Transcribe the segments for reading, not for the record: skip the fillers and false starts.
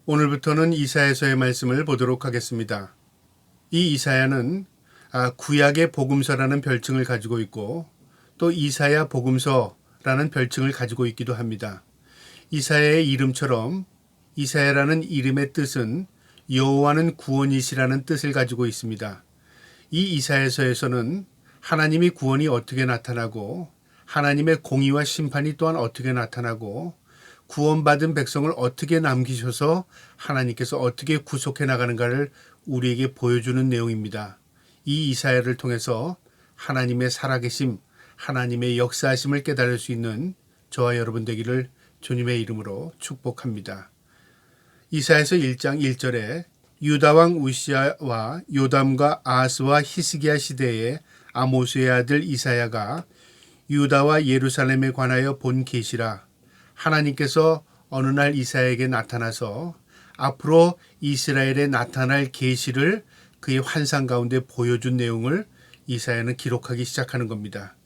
오늘부터는 이사야서의 말씀을 보도록 하겠습니다. 이 이사야는 구약의 복음서라는 별칭을 가지고 있고 또 이사야 복음서라는 별칭을 가지고 있기도 합니다. 이사야의 이름처럼 이사야라는 이름의 뜻은 여호와는 구원이시라는 뜻을 가지고 있습니다. 이 이사야서에서는 하나님의 구원이 어떻게 나타나고 하나님의 공의와 심판이 또한 어떻게 나타나고 구원받은 백성을 어떻게 남기셔서 하나님께서 어떻게 구속해 나가는가를 우리에게 보여주는 내용입니다. 이 이사야를 통해서 하나님의 살아계심, 하나님의 역사하심을 깨달을 수 있는 저와 여러분 되기를 주님의 이름으로 축복합니다. 이사야서 1장 1절에 유다왕 우시아와 요담과 아하스와 히스기야 시대에 아모스의 아들 이사야가 유다와 예루살렘에 관하여 본 계시라. 하나님께서 어느 날 이사야에게 나타나서 앞으로 이스라엘에 나타날 계시를 그의 환상 가운데 보여준 내용을 이사야는 기록하기 시작하는 겁니다.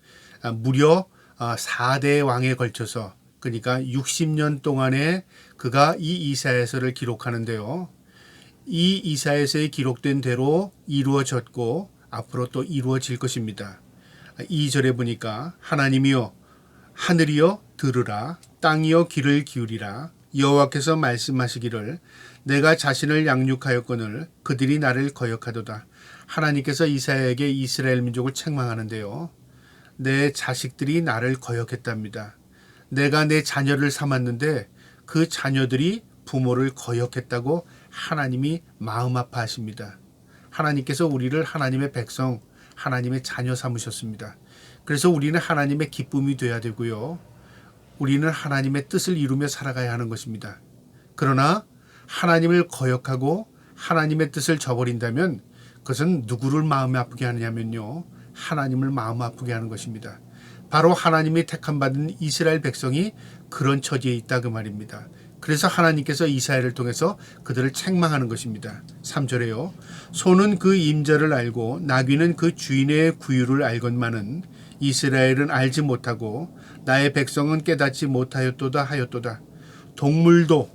무려 4대 왕에 걸쳐서 그러니까 60년 동안에 그가 이 이사야서를 기록하는데요. 이 이사야서에 기록된 대로 이루어졌고 앞으로 또 이루어질 것입니다. 2절에 보니까 하나님이여 하늘이여 들으라 땅이여 귀를 기울이라 여호와께서 말씀하시기를 내가 자신을 양육하였거늘 그들이 나를 거역하도다. 하나님께서 이사야에게 이스라엘 민족을 책망하는데요. 내 자식들이 나를 거역했답니다. 내가 내 자녀를 삼았는데 그 자녀들이 부모를 거역했다고 하나님이 마음 아파하십니다. 하나님께서 우리를 하나님의 백성, 하나님의 자녀 삼으셨습니다. 그래서 우리는 하나님의 기쁨이 되어야 되고요. 우리는 하나님의 뜻을 이루며 살아가야 하는 것입니다. 그러나 하나님을 거역하고 하나님의 뜻을 저버린다면 그것은 누구를 마음 아프게 하느냐면요. 하나님을 마음 아프게 하는 것입니다. 바로 하나님이 택함받은 이스라엘 백성이 그런 처지에 있다 그 말입니다. 그래서 하나님께서 이사야를 통해서 그들을 책망하는 것입니다. 3절에요. 소는 그 임자를 알고 나귀는 그 주인의 구유를 알건만은 이스라엘은 알지 못하고 나의 백성은 깨닫지 못하였도다 하였도다. 동물도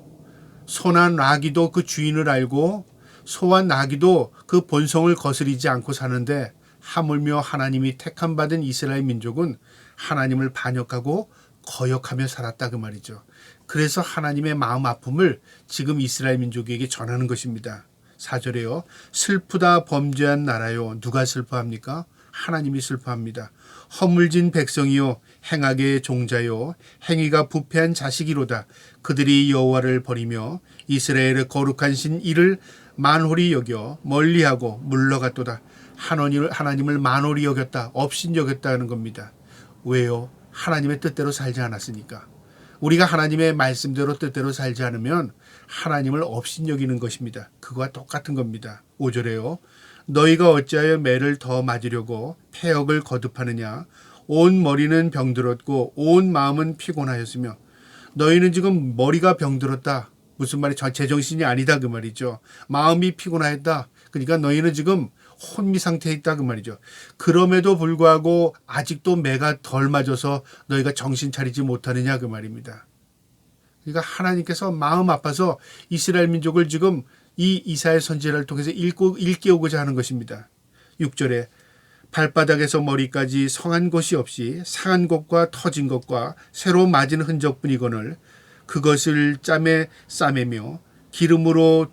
소나 나귀도 그 주인을 알고 소와 나귀도 그 본성을 거스리지 않고 사는데 하물며 하나님이 택함받은 이스라엘 민족은 하나님을 반역하고 거역하며 살았다 그 말이죠. 그래서 하나님의 마음 아픔을 지금 이스라엘 민족에게 전하는 것입니다. 4절에요. 슬프다 범죄한 나라요. 누가 슬퍼합니까? 하나님이 슬퍼합니다. 허물진 백성이요 행악의 종자요 행위가 부패한 자식이로다. 그들이 여호와를 버리며 이스라엘의 거룩한 신 이를 만홀히 여겨 멀리하고 물러갔도다. 하나님을 만홀히 여겼다. 업신여겼다는 겁니다. 왜요? 하나님의 뜻대로 살지 않았으니까. 우리가 하나님의 말씀대로 뜻대로 살지 않으면 하나님을 업신여기는 것입니다. 그거와 똑같은 겁니다. 5절에요. 너희가 어찌하여 매를 더 맞으려고 폐역을 거듭하느냐. 온 머리는 병들었고 온 마음은 피곤하였으며 너희는 지금 머리가 병들었다. 무슨 말이죠? 제정신이 아니다 그 말이죠. 마음이 피곤하였다. 그러니까 너희는 지금 혼미 상태에 있다 그 말이죠. 그럼에도 불구하고 아직도 매가 덜 맞아서 너희가 정신 차리지 못하느냐 그 말입니다. 그러니까 하나님께서 마음 아파서 이스라엘 민족을 지금 이 이사야 선지자를 통해서 일깨우고자 하는 것입니다. 6절에 발바닥에서 머리까지 성한 곳이 없이 상한 것과 터진 것과 새로 맞은 흔적뿐이거늘 그것을 짬에 싸매며 기름으로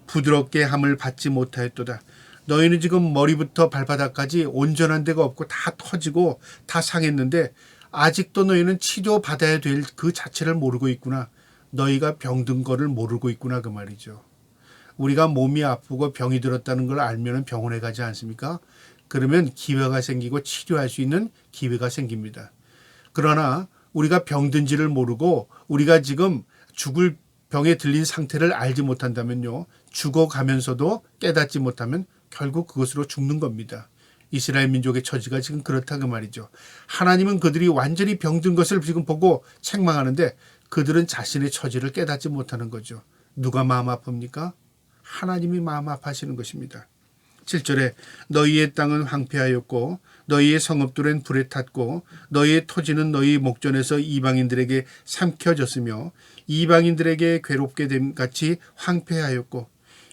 부드럽게 함을 받지 못하였도다. 너희는 지금 머리부터 발바닥까지 온전한 데가 없고 다 터지고 다 상했는데 아직도 너희는 치료받아야 될 그 자체를 모르고 있구나. 너희가 병든 거를 모르고 있구나 그 말이죠. 우리가 몸이 아프고 병이 들었다는 걸 알면 병원에 가지 않습니까? 그러면 기회가 생기고 치료할 수 있는 기회가 생깁니다. 그러나 우리가 병든지를 모르고 우리가 지금 죽을 병에 들린 상태를 알지 못한다면요. 죽어가면서도 깨닫지 못하면 결국 그것으로 죽는 겁니다. 이스라엘 민족의 처지가 지금 그렇다 그 말이죠. 하나님은 그들이 완전히 병든 것을 지금 보고 책망하는데 그들은 자신의 처지를 깨닫지 못하는 거죠. 누가 마음 아픕니까? 하나님이 마음 아파하시는 것입니다. 7절에 너희의 땅은 황폐하였고 너희의 성읍들은 불에 탔고 너희의 토지는 너희 목전에서 이방인들에게 삼켜졌으며 이방인들에게 괴롭게 됨 같이 황폐하였고.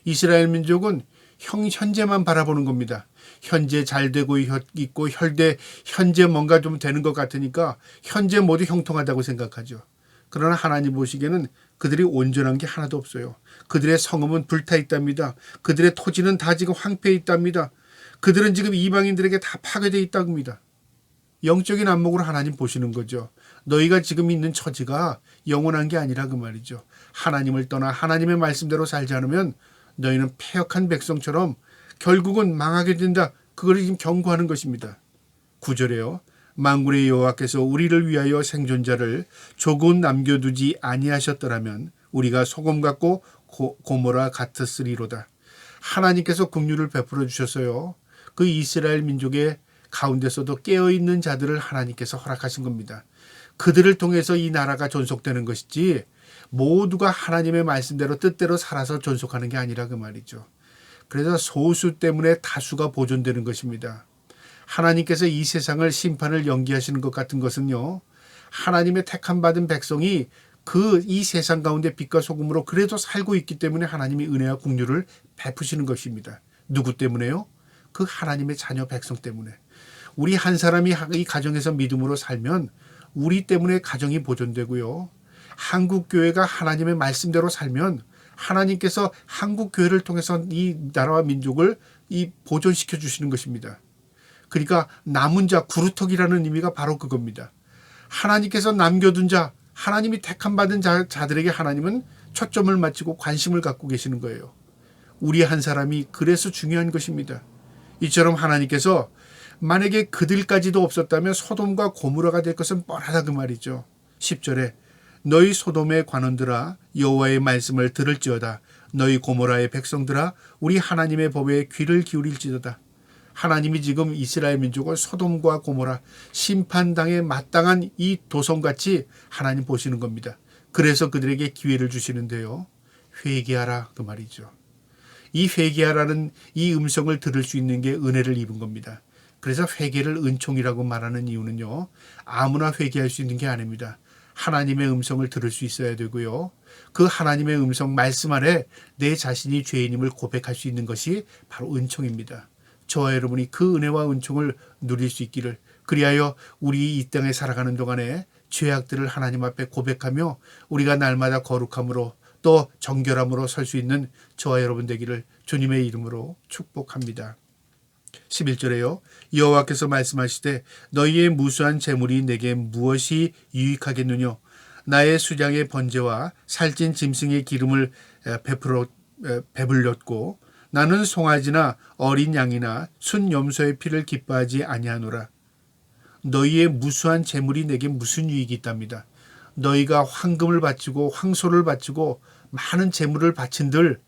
이스라엘 민족은 현재만 바라보는 겁니다. 현재 잘 되고 있고 현재 뭔가 좀 되는 것 같으니까 현재 모두 형통하다고 생각하죠. 그러나 하나님 보시기에는 그들이 온전한 게 하나도 없어요. 그들의 성읍은 불타 있답니다. 그들의 토지는 다 지금 황폐해 있답니다. 그들은 지금 이방인들에게 다 파괴되어 있다고 합니다. 영적인 안목으로 하나님 보시는 거죠. 너희가 지금 있는 처지가 영원한 게 아니라 그 말이죠. 하나님을 떠나 하나님의 말씀대로 살지 않으면 너희는 패역한 백성처럼 결국은 망하게 된다. 그걸 지금 경고하는 것입니다. 9절에요. 만군의 여호와께서 우리를 위하여 생존자를 조금 남겨두지 아니하셨더라면 우리가 소금 같고 고모라 같았으리로다. 하나님께서 긍휼을 베풀어 주셨어요. 그 이스라엘 민족의 가운데서도 깨어있는 자들을 하나님께서 허락하신 겁니다. 그들을 통해서 이 나라가 존속되는 것이지 모두가 하나님의 말씀대로 뜻대로 살아서 존속하는 게 아니라 그 말이죠. 그래서 소수 때문에 다수가 보존되는 것입니다. 하나님께서 이 세상을 심판을 연기하시는 것 같은 것은요. 하나님의 택함 받은 백성이 이 세상 가운데 빛과 소금으로 그래도 살고 있기 때문에 하나님이 은혜와 긍휼을 베푸시는 것입니다. 누구 때문에요? 그 하나님의 자녀 백성 때문에. 우리 한 사람이 이 가정에서 믿음으로 살면 우리 때문에 가정이 보존되고요. 한국교회가 하나님의 말씀대로 살면 하나님께서 한국교회를 통해서 이 나라와 민족을 보존시켜 주시는 것입니다. 그러니까 남은 자, 구루터기라는 의미가 바로 그겁니다. 하나님께서 남겨둔 자, 하나님이 택함 받은 자들에게 하나님은 초점을 맞추고 관심을 갖고 계시는 거예요. 우리 한 사람이 그래서 중요한 것입니다. 이처럼 하나님께서 만약에 그들까지도 없었다면 소돔과 고모라가 될 것은 뻔하다 그 말이죠. 10절에 너희 소돔의 관원들아 여호와의 말씀을 들을지어다. 너희 고모라의 백성들아 우리 하나님의 법에 귀를 기울일지어다. 하나님이 지금 이스라엘 민족을 소돔과 고모라 심판당에 마땅한 이 도성같이 하나님 보시는 겁니다. 그래서 그들에게 기회를 주시는데요. 회개하라 그 말이죠. 이 회개하라는 이 음성을 들을 수 있는 게 은혜를 입은 겁니다. 그래서 회개를 은총이라고 말하는 이유는요. 아무나 회개할 수 있는 게 아닙니다. 하나님의 음성을 들을 수 있어야 되고요. 그 하나님의 음성 말씀 아래 내 자신이 죄인임을 고백할 수 있는 것이 바로 은총입니다. 저와 여러분이 그 은혜와 은총을 누릴 수 있기를, 그리하여 우리 이 땅에 살아가는 동안에 죄악들을 하나님 앞에 고백하며 우리가 날마다 거룩함으로 또 정결함으로 설 수 있는 저와 여러분 되기를 주님의 이름으로 축복합니다. 11절에요. 여호와께서 말씀하시되 너희의 무수한 재물이 내게 무엇이 유익하겠느냐. 나의 수량의 번제와 살찐 짐승의 기름을 배불렸고 나는 송아지나 어린 양이나 순 염소의 피를 기뻐하지 아니하노라. 너희의 무수한 재물이 내게 무슨 유익이 있답니다. 너희가 황금을 바치고 황소를 바치고 많은 재물을 바친들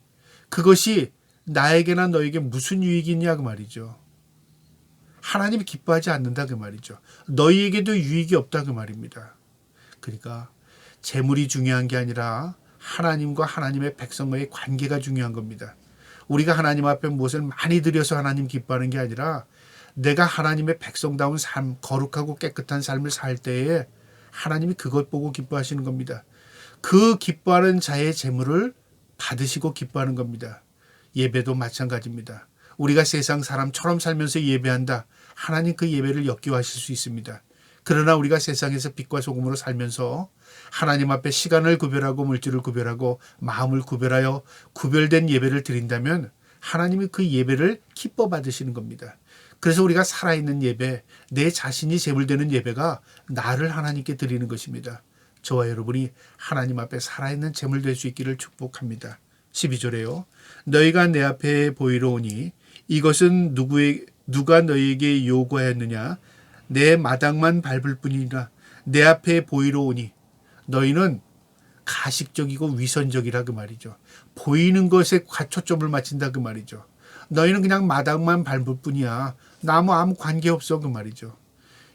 그것이 나에게나 너에게 무슨 유익이 있냐 그 말이죠. 하나님이 기뻐하지 않는다 그 말이죠. 너희에게도 유익이 없다 그 말입니다. 그러니까 재물이 중요한 게 아니라 하나님과 하나님의 백성과의 관계가 중요한 겁니다. 우리가 하나님 앞에 무엇을 많이 드려서 하나님 기뻐하는 게 아니라 내가 하나님의 백성다운 삶, 거룩하고 깨끗한 삶을 살 때에 하나님이 그것 보고 기뻐하시는 겁니다. 그 기뻐하는 자의 재물을 받으시고 기뻐하는 겁니다. 예배도 마찬가지입니다. 우리가 세상 사람처럼 살면서 예배한다. 하나님 그 예배를 역겨워하실 수 있습니다. 그러나 우리가 세상에서 빛과 소금으로 살면서 하나님 앞에 시간을 구별하고 물질을 구별하고 마음을 구별하여 구별된 예배를 드린다면 하나님이 그 예배를 기뻐 받으시는 겁니다. 그래서 우리가 살아있는 예배, 내 자신이 제물되는 예배가 나를 하나님께 드리는 것입니다. 저와 여러분이 하나님 앞에 살아있는 제물 될 수 있기를 축복합니다. 12절에요. 너희가 내 앞에 보이러 오니 이것은 누가 너희에게 요구하였느냐. 내 마당만 밟을 뿐이라. 내 앞에 보이러 오니 너희는 가식적이고 위선적이라 그 말이죠. 보이는 것에 초점을 맞춘다 그 말이죠. 너희는 그냥 마당만 밟을 뿐이야. 나무 아무 관계없어 그 말이죠.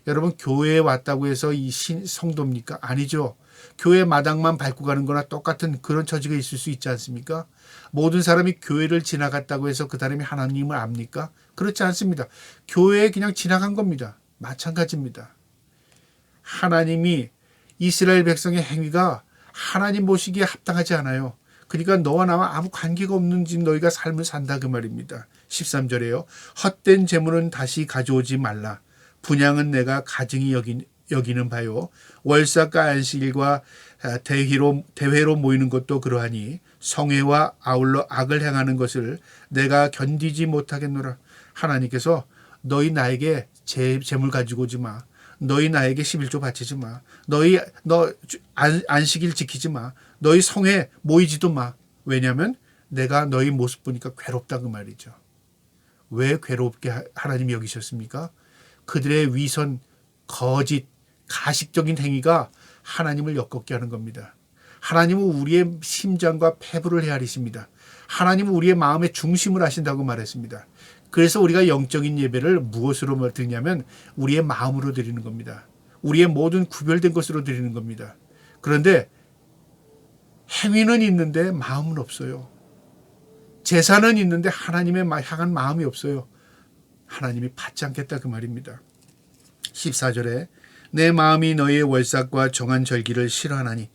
여러분 교회에 왔다고 해서 이 성도입니까? 아니죠. 교회 마당만 밟고 가는 거나 똑같은 그런 처지가 있을 수 있지 않습니까? 모든 사람이 교회를 지나갔다고 해서 그 사람이 하나님을 압니까? 그렇지 않습니다. 교회에 그냥 지나간 겁니다. 마찬가지입니다. 하나님이 이스라엘 백성의 행위가 하나님 보시기에 합당하지 않아요. 그러니까 너와 나와 아무 관계가 없는 집 너희가 삶을 산다 그 말입니다. 13절에요. 헛된 재물은 다시 가져오지 말라. 분양은 내가 가증히 여기는 바요. 월삭과 안식일과 대회로 모이는 것도 그러하니 성회와 아울러 악을 행하는 것을 내가 견디지 못하겠노라. 하나님께서 너희 나에게 재물 가지고 오지 마. 너희 나에게 11조 바치지 마. 너 안식일 지키지 마. 너희 성에 모이지도 마. 왜냐하면 내가 너희 모습 보니까 괴롭다 그 말이죠. 왜 괴롭게 하나님이 여기셨습니까? 그들의 위선, 거짓, 가식적인 행위가 하나님을 역겹게 하는 겁니다. 하나님은 우리의 심장과 폐부를 헤아리십니다. 하나님은 우리의 마음의 중심을 아신다고 말했습니다. 그래서 우리가 영적인 예배를 무엇으로 드리냐면 우리의 마음으로 드리는 겁니다. 우리의 모든 구별된 것으로 드리는 겁니다. 그런데 행위는 있는데 마음은 없어요. 제사는 있는데 하나님의 향한 마음이 없어요. 하나님이 받지 않겠다 그 말입니다. 14절에 내 마음이 너희의 월삭과 정한 절기를 싫어하나니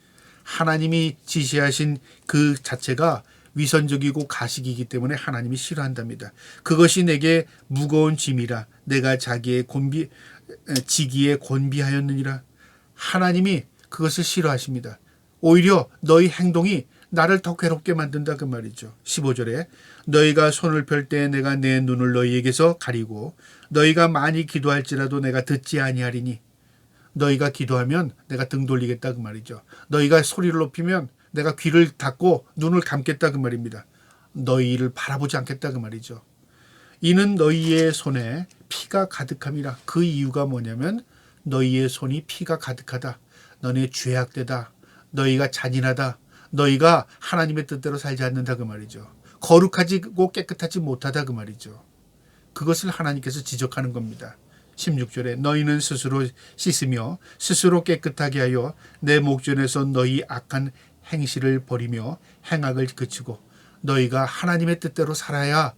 하나님이 지시하신 그 자체가 위선적이고 가식이기 때문에 하나님이 싫어한답니다. 그것이 내게 무거운 짐이라 내가 지기에 곤비하였느니라. 하나님이 그것을 싫어하십니다. 오히려 너희 행동이 나를 더 괴롭게 만든다 그 말이죠. 15절에 너희가 손을 펼 때 내가 내 눈을 너희에게서 가리고 너희가 많이 기도할지라도 내가 듣지 아니하리니. 너희가 기도하면 내가 등 돌리겠다 그 말이죠. 너희가 소리를 높이면 내가 귀를 닫고 눈을 감겠다 그 말입니다. 너희를 바라보지 않겠다 그 말이죠. 이는 너희의 손에 피가 가득함이라. 그 이유가 뭐냐면 너희의 손이 피가 가득하다. 너네 죄악되다. 너희가 잔인하다. 너희가 하나님의 뜻대로 살지 않는다 그 말이죠. 거룩하지고 깨끗하지 못하다 그 말이죠. 그것을 하나님께서 지적하는 겁니다. 16절에 너희는 스스로 씻으며 스스로 깨끗하게 하여 내 목전에서 너희 악한 행실을 버리며 행악을 그치고 너희가 하나님의 뜻대로 살아야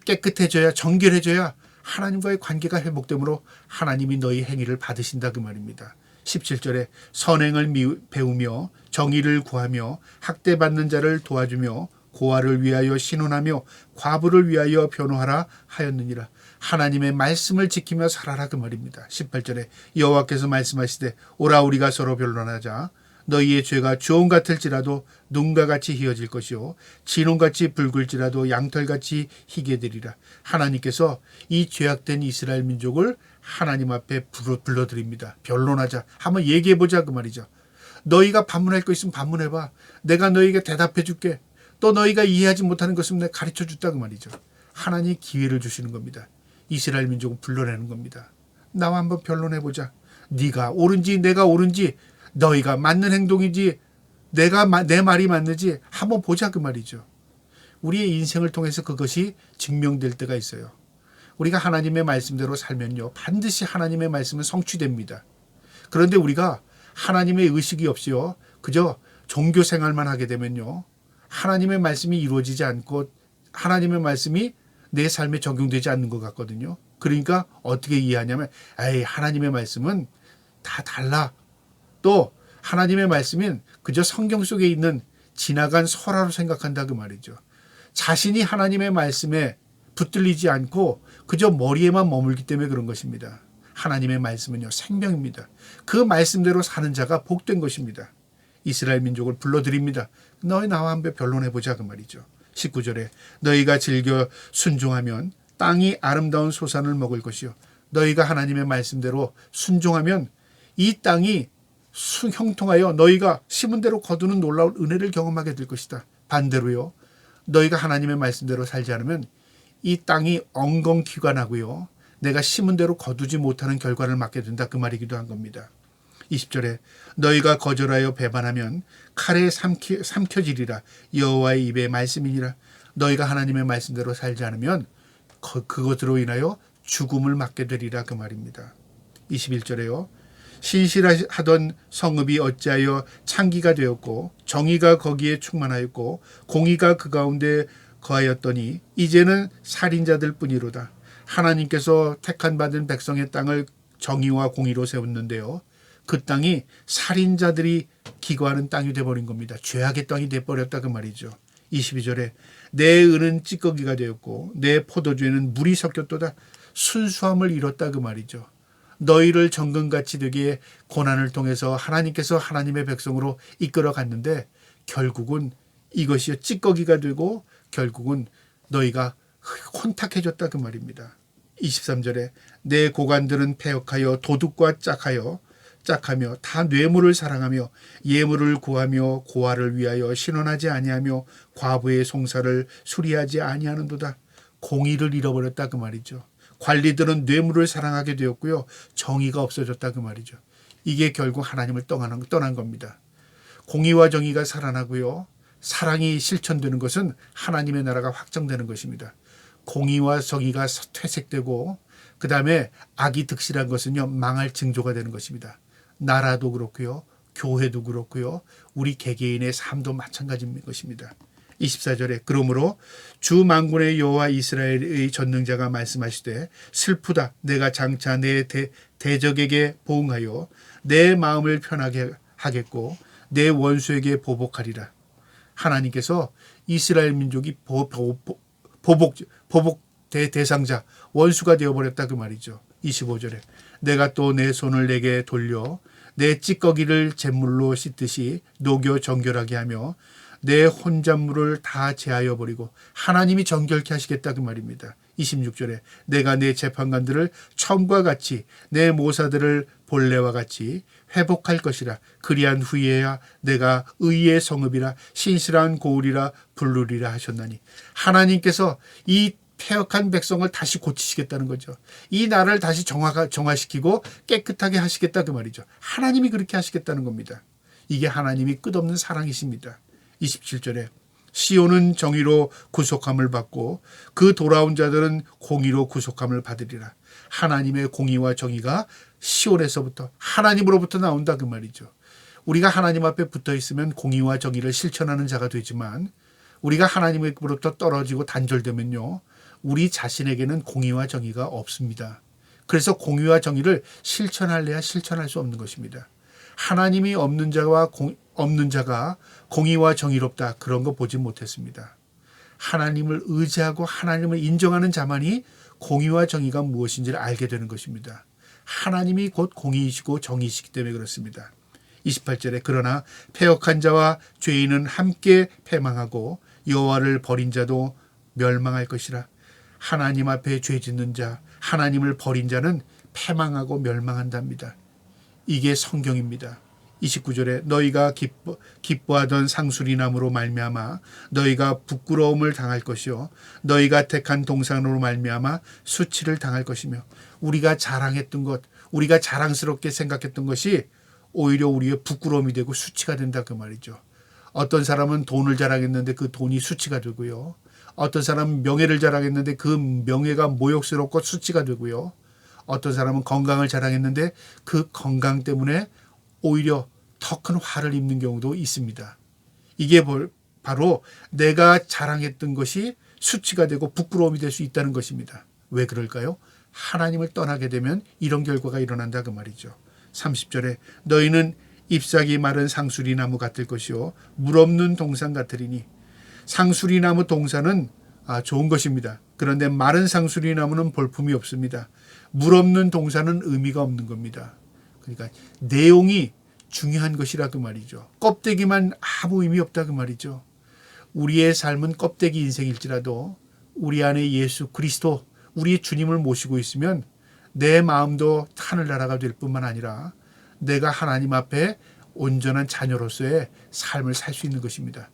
깨끗해져야 정결해져야 하나님과의 관계가 회복되므로 하나님이 너희 행위를 받으신다 그 말입니다. 17절에 선행을 배우며 정의를 구하며 학대받는 자를 도와주며 고아를 위하여 신원하며 과부를 위하여 변호하라 하였느니라. 하나님의 말씀을 지키며 살아라 그 말입니다. 18절에 여호와께서 말씀하시되 오라 우리가 서로 변론하자. 너희의 죄가 주홍 같을지라도 눈과 같이 희어질 것이요 진홍같이 붉을지라도 양털같이 희게 되리라. 하나님께서 이 죄악된 이스라엘 민족을 하나님 앞에 불러드립니다. 변론하자. 한번 얘기해보자 그 말이죠. 너희가 반문할 거 있으면 반문해봐. 내가 너희에게 대답해 줄게. 또 너희가 이해하지 못하는 것 있으면 내가 가르쳐 줬다 그 말이죠. 하나님이 기회를 주시는 겁니다. 이스라엘 민족을 불러내는 겁니다. 나와 한번 변론해보자. 네가 옳은지 내가 옳은지 너희가 맞는 행동이지 내 말이 맞는지 한번 보자 그 말이죠. 우리의 인생을 통해서 그것이 증명될 때가 있어요. 우리가 하나님의 말씀대로 살면요 반드시 하나님의 말씀은 성취됩니다. 그런데 우리가 하나님의 의식이 없이요 그저 종교 생활만 하게 되면요 하나님의 말씀이 이루어지지 않고 하나님의 말씀이 내 삶에 적용되지 않는 것 같거든요. 그러니까 어떻게 이해하냐면 에이 하나님의 말씀은 다 달라. 또 하나님의 말씀은 그저 성경 속에 있는 지나간 설화로 생각한다 그 말이죠. 자신이 하나님의 말씀에 붙들리지 않고 그저 머리에만 머물기 때문에 그런 것입니다. 하나님의 말씀은요 생명입니다. 그 말씀대로 사는 자가 복된 것입니다. 이스라엘 민족을 불러드립니다. 너희 나와 한번 변론해보자 그 말이죠. 19절에 너희가 즐겨 순종하면 땅이 아름다운 소산을 먹을 것이요 너희가 하나님의 말씀대로 순종하면 이 땅이 형통하여 너희가 심은 대로 거두는 놀라운 은혜를 경험하게 될 것이다. 반대로요 너희가 하나님의 말씀대로 살지 않으면 이 땅이 엉겅퀴관하고요 내가 심은 대로 거두지 못하는 결과를 맞게 된다 그 말이기도 한 겁니다. 20절에 너희가 거절하여 배반하면 칼에 삼켜지리라. 여호와의 입의 말씀이니라. 너희가 하나님의 말씀대로 살지 않으면 그것으로 인하여 죽음을 맞게 되리라 그 말입니다. 21절에요 신실하던 성읍이 어찌하여 창기가 되었고 정의가 거기에 충만하였고 공의가 그 가운데 거하였더니 이제는 살인자들 뿐이로다. 하나님께서 택한 받은 백성의 땅을 정의와 공의로 세웠는데요. 그 땅이 살인자들이 기거하는 땅이 돼버린 겁니다. 죄악의 땅이 돼버렸다 그 말이죠. 22절에 내 은은 찌꺼기가 되었고 내 포도주에는 물이 섞였도다. 순수함을 잃었다 그 말이죠. 너희를 정금같이 되게 고난을 통해서 하나님께서 하나님의 백성으로 이끌어 갔는데 결국은 이것이 찌꺼기가 되고 결국은 너희가 혼탁해졌다 그 말입니다. 23절에 내 고관들은 패역하여 도둑과 짝하며 다 뇌물을 사랑하며 예물을 구하며 고아를 위하여 신원하지 아니하며 과부의 송사를 수리하지 아니하는도다. 공의를 잃어버렸다 그 말이죠. 관리들은 뇌물을 사랑하게 되었고요. 정의가 없어졌다 그 말이죠. 이게 결국 하나님을 떠난 겁니다. 공의와 정의가 살아나고요. 사랑이 실천되는 것은 하나님의 나라가 확정되는 것입니다. 공의와 정의가 퇴색되고 그 다음에 악이 득실한 것은요. 망할 징조가 되는 것입니다. 나라도 그렇고요. 교회도 그렇고요. 우리 개개인의 삶도 마찬가지인 것입니다. 24절에 그러므로 주 만군의 여호와 이스라엘의 전능자가 말씀하시되 슬프다 내가 장차 내 대적에게 보응하여 내 마음을 편하게 하겠고 내 원수에게 보복하리라. 하나님께서 이스라엘 민족이 보복 대상자 원수가 되어버렸다 그 말이죠. 25절에 내가 또 내 손을 내게 돌려 내 찌꺼기를 잿물로 씻듯이 녹여 정결하게 하며 내 혼잣물을 다 제하여 버리고 하나님이 정결케 하시겠다 그 말입니다. 26절에 내가 내 재판관들을 처음과 같이 내 모사들을 본래와 같이 회복할 것이라. 그리한 후에야 내가 의의 성읍이라 신실한 고울이라 부르리라 하셨나니 하나님께서 이 패역한 백성을 다시 고치시겠다는 거죠. 이 나라를 다시 정화시키고 깨끗하게 하시겠다 그 말이죠. 하나님이 그렇게 하시겠다는 겁니다. 이게 하나님이 끝없는 사랑이십니다. 27절에 시온은 정의로 구속함을 받고 그 돌아온 자들은 공의로 구속함을 받으리라. 하나님의 공의와 정의가 시온에서부터 하나님으로부터 나온다 그 말이죠. 우리가 하나님 앞에 붙어 있으면 공의와 정의를 실천하는 자가 되지만 우리가 하나님으로부터 떨어지고 단절되면요. 우리 자신에게는 공의와 정의가 없습니다. 그래서 공의와 정의를 실천할래야 실천할 수 없는 것입니다. 하나님이 없는 자가 공의와 정의롭다 그런 거 보지 못했습니다. 하나님을 의지하고 하나님을 인정하는 자만이 공의와 정의가 무엇인지를 알게 되는 것입니다. 하나님이 곧 공의이시고 정의이시기 때문에 그렇습니다. 28절에 그러나 패역한 자와 죄인은 함께 패망하고 여호와를 버린 자도 멸망할 것이라. 하나님 앞에 죄 짓는 자, 하나님을 버린 자는 패망하고 멸망한답니다. 이게 성경입니다. 29절에 너희가 기뻐하던 상수리나무로 말미암아 너희가 부끄러움을 당할 것이요 너희가 택한 동산으로 말미암아 수치를 당할 것이며 우리가 자랑했던 것, 우리가 자랑스럽게 생각했던 것이 오히려 우리의 부끄러움이 되고 수치가 된다 그 말이죠. 어떤 사람은 돈을 자랑했는데 그 돈이 수치가 되고요. 어떤 사람은 명예를 자랑했는데 그 명예가 모욕스럽고 수치가 되고요. 어떤 사람은 건강을 자랑했는데 그 건강 때문에 오히려 더 큰 화를 입는 경우도 있습니다. 이게 바로 내가 자랑했던 것이 수치가 되고 부끄러움이 될 수 있다는 것입니다. 왜 그럴까요? 하나님을 떠나게 되면 이런 결과가 일어난다 그 말이죠. 30절에 너희는 잎사귀 마른 상수리나무 같을 것이요 물 없는 동산 같으리니. 상수리나무 동산은 좋은 것입니다. 그런데 마른 상수리나무는 볼품이 없습니다. 물 없는 동산은 의미가 없는 겁니다. 그러니까 내용이 중요한 것이라 그 말이죠. 껍데기만 아무 의미 없다 그 말이죠. 우리의 삶은 껍데기 인생일지라도 우리 안에 예수 그리스도 우리의 주님을 모시고 있으면 내 마음도 하늘나라가 될 뿐만 아니라 내가 하나님 앞에 온전한 자녀로서의 삶을 살 수 있는 것입니다.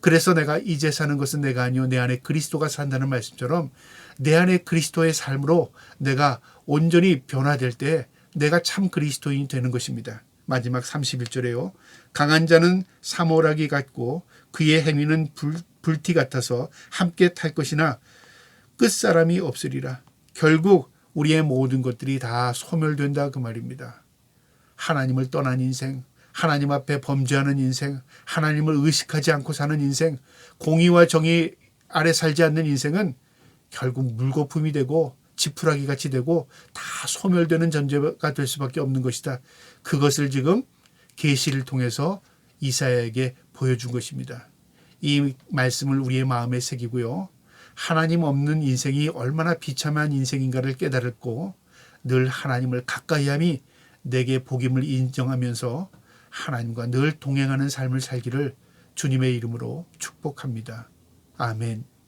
그래서 내가 이제 사는 것은 내가 아니요 내 안에 그리스도가 산다는 말씀처럼 내 안에 그리스도의 삶으로 내가 온전히 변화될 때 내가 참 그리스도인이 되는 것입니다. 마지막 31절에요. 강한 자는 사모라기 같고 그의 행위는 불티 같아서 함께 탈 것이나 끝사람이 없으리라. 결국 우리의 모든 것들이 다 소멸된다 그 말입니다. 하나님을 떠난 인생, 하나님 앞에 범죄하는 인생, 하나님을 의식하지 않고 사는 인생, 공의와 정의 아래 살지 않는 인생은 결국 물거품이 되고 지푸라기 같이 되고 다 소멸되는 존재가 될 수밖에 없는 것이다. 그것을 지금 계시를 통해서 이사야에게 보여준 것입니다. 이 말씀을 우리의 마음에 새기고요. 하나님 없는 인생이 얼마나 비참한 인생인가를 깨달았고 늘 하나님을 가까이함이 내게 복임을 인정하면서 하나님과 늘 동행하는 삶을 살기를 주님의 이름으로 축복합니다. 아멘.